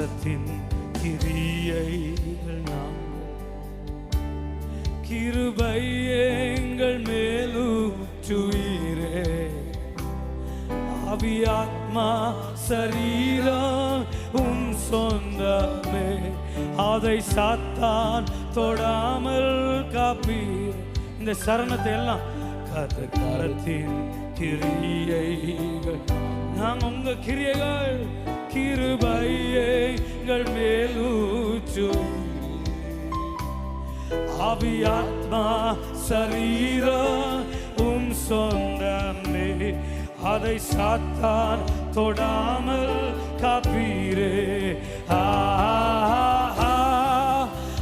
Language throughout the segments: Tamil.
கரத்தின் கிரியைகள் நாங்கள் கிருபை எங்கள் மேலூற்றுவீரே. ஆவி ஆத்மா சரீரம் உம் சொந்தமே, அதை சாத்தான் தொடாமல் காப்பீர். இந்த சரணத்தை எல்லாம் கரத்தின் கிரியைகள் நாங்கள் உங்க கிரியைகள் கிருபை எங்கள் மேலூற்று. ஆவி ஆத்மா சரீரம் உம் சொந்தமே, அதை சாத்தான் தொடாமல் காப்பீரே.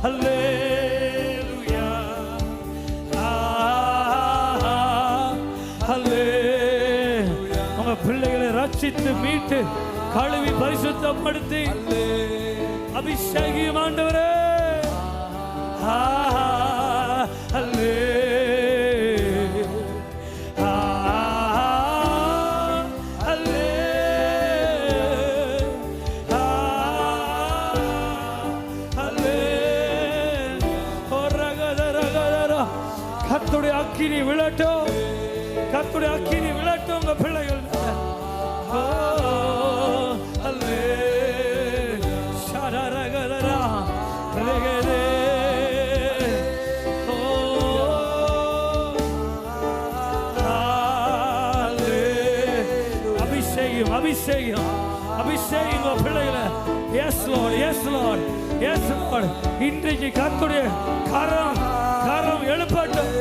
அல்லேலூயா, அல்லேலூயா. உங்க பிள்ளைகளை ரட்சித்து மீட்டு கழுவி பரிசுத்தப்படுத்தி அபிஷேகம் ஆண்டவரே. கர்த்தருடைய அக்கினி விழட்டும், கர்த்தருடைய அக்கினி விழட்டும் உங்க பிள்ளைகள். அபிஷேகம் அபிஷேகம் அபிஷேகம் பிள்ளைகளை. Yes lord, yes lord, yes lord. இன்றைக்கு கர்த்தருடைய கரம் கரம் எழுப்பட்டும்.